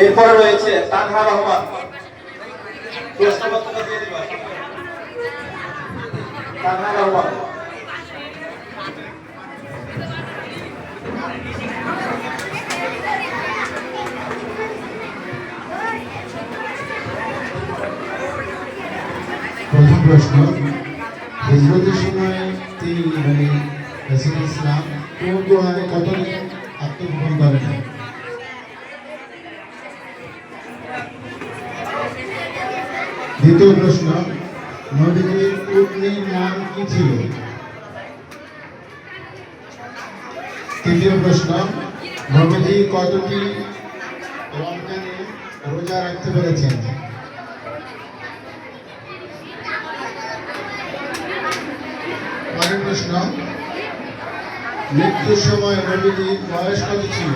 এরপরে রয়েছে তানহা রহমান, প্রশ্নপত্রটা দিয়ে দিবা। তানহা রহমান প্রথম প্রশ্ন, হিজরতের সময় তিনি রাসূলুল্লাহ ইসলাম কোন দোহায় কতদিন আত্মগোপন করেন? দ্বিতীয় প্রশ্ন, নবীজির পত্নীর নাম কি ছিল? তৃতীয় প্রশ্ন, নবীজি কতটি রমজানে রোজা রাখতে পেরেছেন? পরের প্রশ্ন, মৃত্যুর সময় নবীজির বয়স কত ছিল?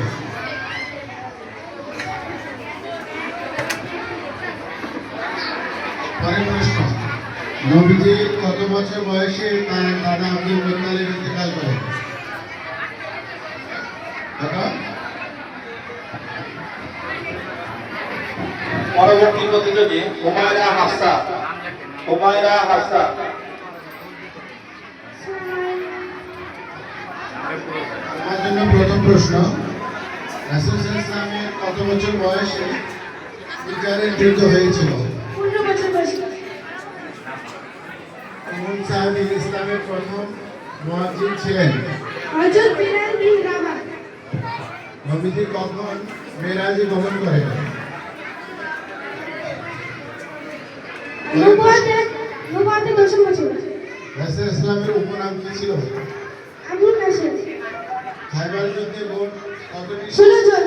পরের প্রশ্ন, নবীজি কত বছর বয়সে তার দাদা আব্দুল মুত্তালিব ইন্তেকাল করেন? পরবর্তী প্রতিযোগী হুমায়রা হাফসা। হুমায়রা হাফসা আমার জন্য প্রথম প্রশ্ন, রাসূল সাল্লাল্লাহু আলাইহি ওয়াসাল্লামের কত বছর বয়সে বিজয়ের যুদ্ধ হয়েছিল? 15 বছর বয়সে। কোন সাহাবী ইসলামের প্রথম মুয়াজ্জিন ছিলেন? হযরত বিলাল বিন রাবাহ। নবীজি কখন মেরাজে গমন করেন? নবুয়তে 10 বছর। রাসূল ইসলামের উপনাম কি ছিল? আবুল কাসেম। খায়বার যুদ্ধে মোট কতটি? 16 জন।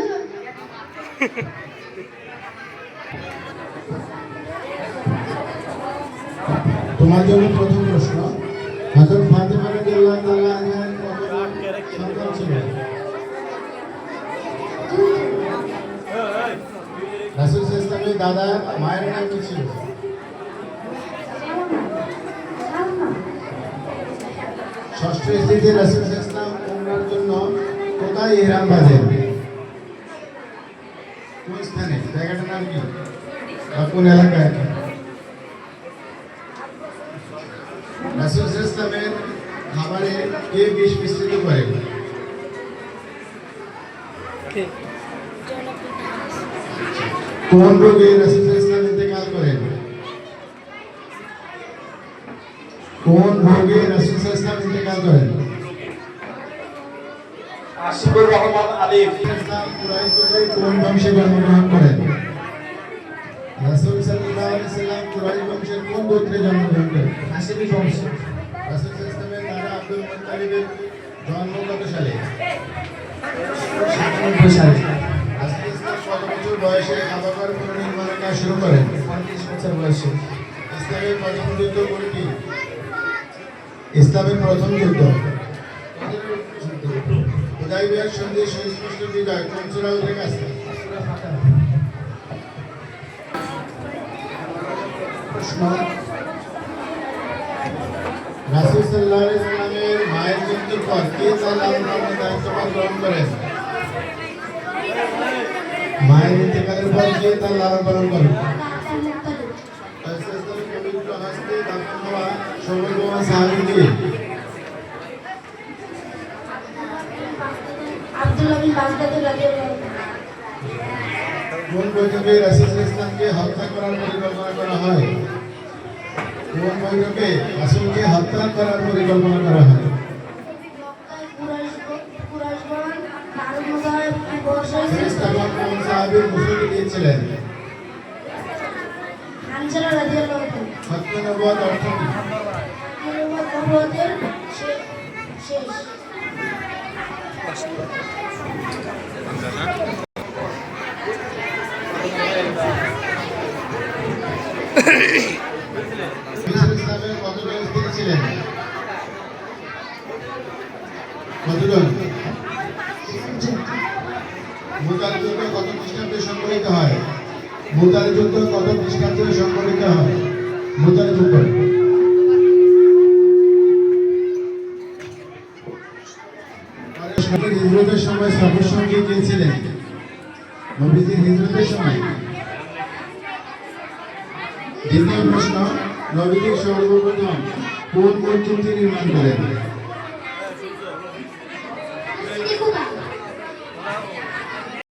তোমার জন্য প্রথম প্রশ্ন, হযরত ফাতিমা রাদিয়াল্লাহু তাআলা আনহার কতটি সন্তান ছিল? রাসূল সাল্লাল্লাহু আলাইহি ওয়াসাল্লামের দাদা মায়ের নাম কি ছিল? ষষ্ঠ স্ত্রীতে রাসূল সাল্লাল্লাহু আলাইহি ওয়াসাল্লাম উমরার জন্য কোথায় ইহরাম বাঁধেন? কোন স্থানে? জায়গাটার নাম কি বা কোন এলাকায়? রাসূল সাল্লাল্লাহু আলাইহি ওয়াসাল্লামের খাবারে কে বিষ মিশ্রিত করেন? কোন রোগে রাসূল সাল্লাল্লাহু আলাইহি ওয়াসাল্লাম ইন্তেকাল করেন? কোন রোগে রাসূল সাল্লাল্লাহু আলাইহি ওয়াসাল্লাম ইন্তেকাল করেন? আশিকুর রহমান আলিফ। ইসলাম কুরাইশ গোত্রের কোন বংশে জন্মগ্রহণ করেন? রাসূল সাল্লাল্লাহু আলাইহি ওয়াসাল্লাম কুরাইশ বংশের কোন গোত্রে জন্মগ্রহণ করেন? হাশিমি বংশ। রাসূল সাল্লাল্লাহু আলাইহি ওয়াসাল্লামের দাদা আব্দুল মুত্তালিবের জন্ম কত সালে? 97 সালে। রাসূল ইসলাম কত বছর বয়সে কাবা ঘর পুনর্নির্মাণের কাজ শুরু করেন? 35 বছর বয়সে। ইসলামের প্রথম যুদ্ধ কোনটি? ইসলামের প্রথম যুদ্ধ হুদায়বিয়ার সন্ধি সুস্পষ্ট বিজয় কোন সূরা উল্লেখ আছে? সূরা ফাতিহা। প্রশ্ন, রাসূল সাল্লাল্লাহু আলাইহি ওয়াসাল্লামের মায়ের মৃত্যুর পর কে তার লালন-পালনের দায়িত্বভার গ্রহণ করেন? মায়ের ইন্তেকালের পর কে তার লালন পালন করেন? রাসূল পবিত্র হস্তে দাফন হওয়া সর্বপ্রথম সাহাবী কে? আব্দুল্লাহ বিন বাগদাদ রাদিয়াল্লাহু আনহু। কোন বৈঠকে রাসূল ইসলামকে হত্যা করার পরিকল্পনা করা হয়? কোন বৈঠকে রাসূলকে হত্যা করার পরিকল্পনা করা হয়? কুরাইশগণ দারুণভাবে বর্ষায় ফেরেশতাগণ কোন সাহাবীর গোসল দিয়েছিলেন? হানজালা রাদিয়াল্লাহু আনহু। সত্য নবুয়ত অর্থ কি? নবুয়তের শেষ। ইসলামের কতজন স্ত্রী ছিলেন? কতজন? মুতার যুদ্ধ কত খ্রিস্টাব্দে সংঘটিত হয়? মুতার যুদ্ধ কত খ্রিস্টাব্দে সংঘটিত হয়? মুতার যুদ্ধ প্রশ্ন, হিজরতের সময় সফর সঙ্গী কে ছিলেন? নবীজির হিজরতের সময়। দ্বিতীয় প্রশ্ন, নবীজি সর্বপ্রথম কোন মসজিদটি নির্মাণ করেন?